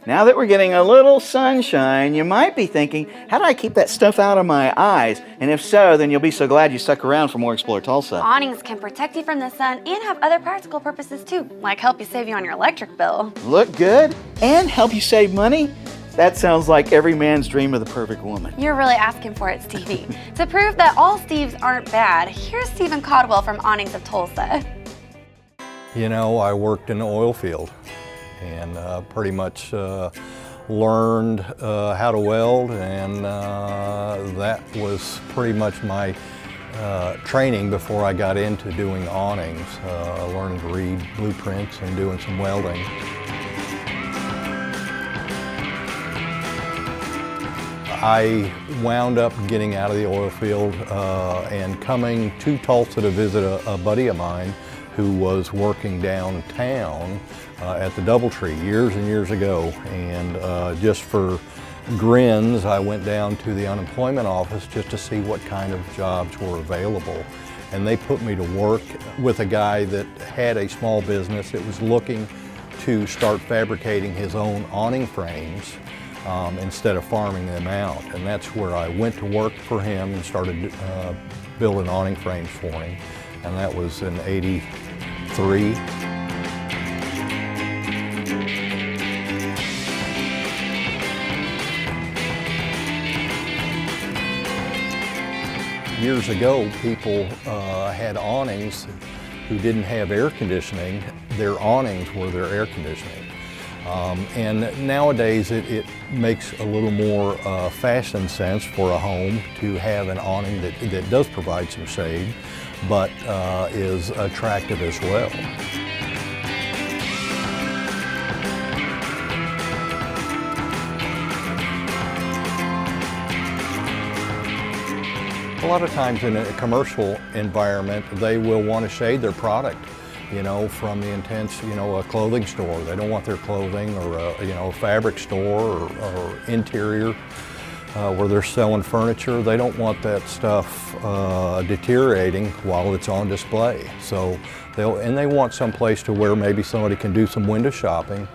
Now that we're getting a little sunshine, you might be thinking, how do I keep that stuff out of my eyes? And if so, then you'll be so glad you stuck around for more Explore Tulsa. Awnings can protect you from the sun and have other practical purposes too, like help you save you on your electric bill. Look good and help you save money? That sounds like every man's dream of the perfect woman. You're really asking for it, Stevie. To prove that all Steves aren't bad, here's Stephen Caldwell from Awnings of Tulsa. You know, I worked in the oil field and pretty much learned how to weld, and that was pretty much my training before I got into doing awnings, learning to read blueprints and doing some welding. I wound up getting out of the oil field and coming to Tulsa to visit a buddy of mine who was working downtown at the Doubletree years and years ago. And just for grins, I went down to the unemployment office just to see what kind of jobs were available. And they put me to work with a guy that had a small business that was looking to start fabricating his own awning frames instead of farming them out. And that's where I went to work for him and started building awning frames for him. And that was in '83. Years ago, people had awnings who didn't have air conditioning. Their awnings were their air conditioning. And nowadays it makes a little more fashion sense for a home to have an awning that does provide some shade, but is attractive as well. A lot of times in a commercial environment, they will want to shade their product, you know, from the intense, you know, a clothing store. They don't want their clothing, or a fabric store or interior where they're selling furniture. They don't want that stuff deteriorating while it's on display. So they want some place to where maybe somebody can do some window shopping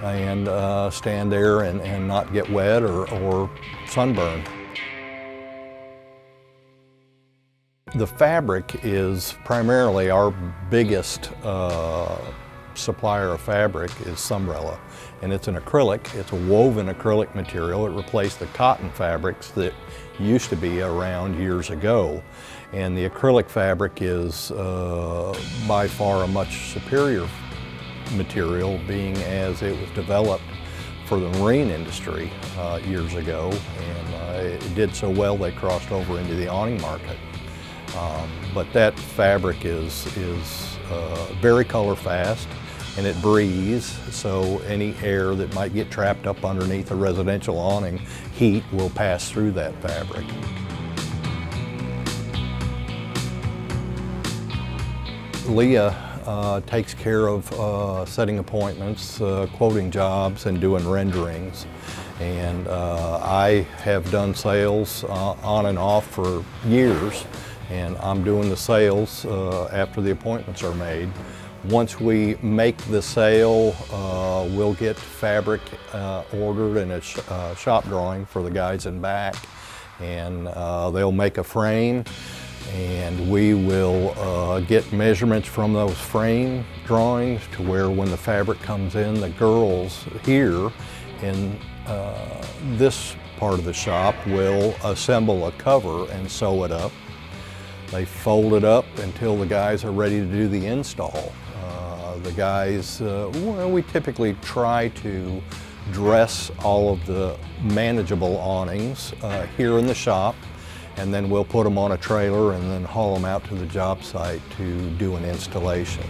and stand there and not get wet or sunburn. The fabric is primarily our biggest supplier of fabric is Sunbrella, and it's an acrylic. It's a woven acrylic material. It replaced the cotton fabrics that used to be around years ago, and the acrylic fabric is by far a much superior material, being as it was developed for the marine industry years ago, and it did so well they crossed over into the awning market. But that fabric is very color fast, and it breathes, so any air that might get trapped up underneath a residential awning, heat will pass through that fabric. Leah takes care of setting appointments, quoting jobs, and doing renderings. And I have done sales on and off for years. And I'm doing the sales after the appointments are made. Once we make the sale, we'll get fabric ordered and a shop drawing for the guys in back, and they'll make a frame, and we will get measurements from those frame drawings to where when the fabric comes in, the girls here in this part of the shop will assemble a cover and sew it up. They fold it up until the guys are ready to do the install. The guys, well, we typically try to dress all of the manageable awnings here in the shop, and then we'll put them on a trailer and then haul them out to the job site to do an installation.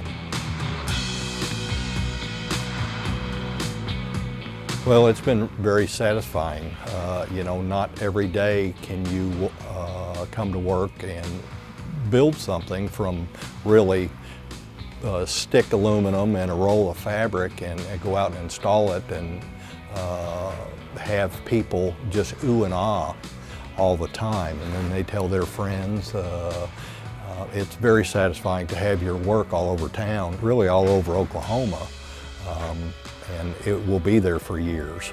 Well, it's been very satisfying. You know, not every day can you come to work and build something from really stick aluminum and a roll of fabric and go out and install it and have people just ooh and ah all the time, and then they tell their friends. It's very satisfying to have your work all over town, really all over Oklahoma. and it will be there for years.